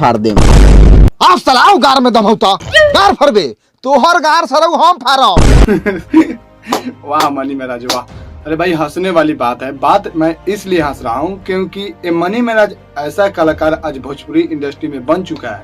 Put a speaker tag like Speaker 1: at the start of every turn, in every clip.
Speaker 1: फाड़ देम।
Speaker 2: आप सलाव गार में दम होता गार फरबे तोहर गार सरऊ हम फाड़ब।
Speaker 3: वाह मनी महाराज वाह। अरे भाई हंसने वाली बात है। बात मैं इसलिए हंस रहा हूँ क्योंकि ये मनी महाराज ऐसा कलाकार आज भोजपुरी इंडस्ट्री में बन चुका है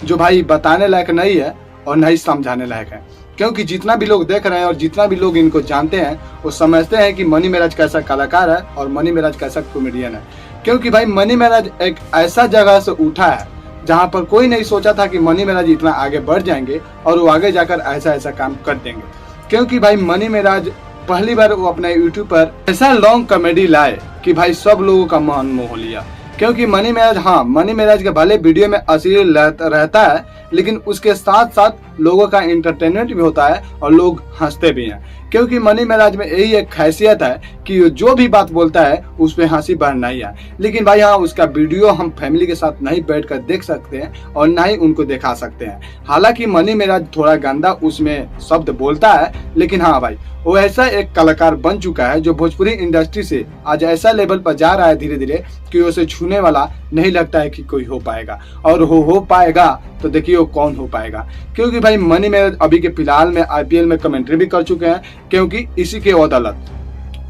Speaker 3: जो भाई बताने लायक नहीं है और नहीं समझाने लायक है। क्योंकि जितना भी लोग देख रहे हैं और जितना भी लोग इनको जानते हैं वो समझते हैं कि मनी महाराज कैसा कलाकार है और मनी महाराज कैसा कॉमेडियन है। क्योंकि भाई मनी महाराज एक ऐसा जगह से उठा है जहाँ पर कोई नहीं सोचा था कि मनी महाराज इतना आगे बढ़ जाएंगे और वो आगे जाकर ऐसा ऐसा काम कर देंगे। क्योंकि भाई मनी महाराज पहली बार वो अपने यूट्यूब पर ऐसा लॉन्ग कॉमेडी लाए कि भाई सब लोगों का मन मोह लिया। क्योंकि मनी महाराज, हाँ मनी महाराज के भले वीडियो में अश्लील रहता है लेकिन उसके साथ साथ लोगों का एंटरटेनमेंट भी होता है और लोग हंसते भी हैं। क्योंकि मनी महाराज में यही एक खासियत है कि जो भी बात बोलता है उस पे हंसी बहना ही है। लेकिन भाई हाँ उसका वीडियो हम फैमिली के साथ नहीं बैठकर देख सकते हैं और ना ही उनको दिखा सकते हैं। हालांकि मनी महाराज थोड़ा गंदा उसमें शब्द बोलता है लेकिन हाँ भाई वो ऐसा एक कलाकार बन चुका है जो भोजपुरी इंडस्ट्री से आज ऐसा लेवल पर जा रहा है धीरे धीरे कि उसे छूने वाला नहीं लगता है कि कोई हो पाएगा। और हो पाएगा तो देखिए वो कौन हो पाएगा। क्योंकि भाई मनी महाराज अभी के फिलहाल में आईपीएल में कमेंट्री भी कर चुके हैं। क्योंकि इसी के बदौलत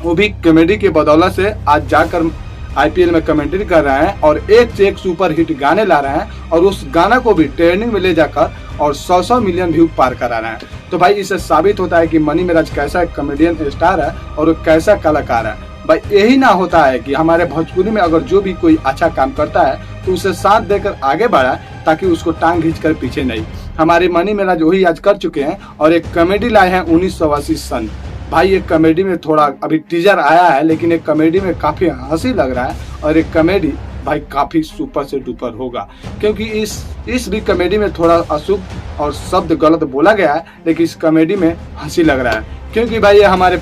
Speaker 3: वो भी कॉमेडी के बदौलत से आज जाकर आईपीएल में कमेंट्री कर रहे हैं और एक से एक सुपर हिट गाने ला रहे हैं और उस गाना को भी ट्रेंडिंग में ले जाकर और 100 मिलियन व्यू पार करा रहे हैं। तो भाई इससे साबित होता है कि मनी महाराज कैसा कॉमेडियन स्टार है और कैसा कलाकार है। भाई यही ना होता है कि हमारे भोजपुरी में अगर जो भी कोई अच्छा काम करता है तो उसे साथ देकर आगे बढ़ा ताकि उसको टांग खींच कर पीछे नहीं। हमारे मनी महाराज वही आज कर चुके हैं और एक कॉमेडी लाए हैं 1980 सन। भाई एक कॉमेडी में थोड़ा अभी टीजर आया है लेकिन एक कॉमेडी में काफी हंसी लग रहा है और एक कॉमेडी भाई काफी सुपर से डुपर होगा। क्योंकि इस भी कॉमेडी में थोड़ा अशुभ और शब्द गलत बोला गया है लेकिन इस कॉमेडी में हंसी लग रहा है। क्योंकि भाई ये हमारे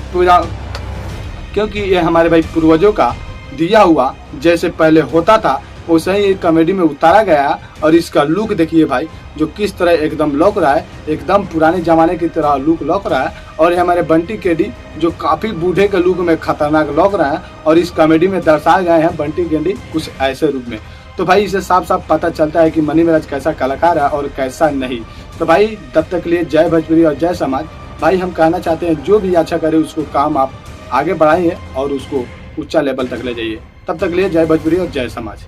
Speaker 3: भाई पूर्वजों का दिया हुआ जैसे पहले होता था वैसे ही कॉमेडी में उतारा गया है। और इसका लुक देखिए भाई जो किस तरह एकदम लौक रहा है, एकदम पुराने जमाने की तरह लुक लौक रहा है। और हमारे बंटी केडी जो काफी बूढ़े के लुक में खतरनाक लौक रहा है और इस कॉमेडी में दर्शाए गए हैं बंटी केडी कुछ ऐसे रूप में। तो भाई इसे साफ साफ पता चलता है कि मनी महाराज कैसा कलाकार है और कैसा नहीं। तो भाई तब तक के लिए जय भोजपुरी और जय समाज। भाई हम कहना चाहते हैं जो भी अच्छा करे उसको काम आप आगे बढ़ाइए और उसको ऊंचा लेवल तक ले जाइए। तब तक के लिए जय भोजपुरी और जय समाज।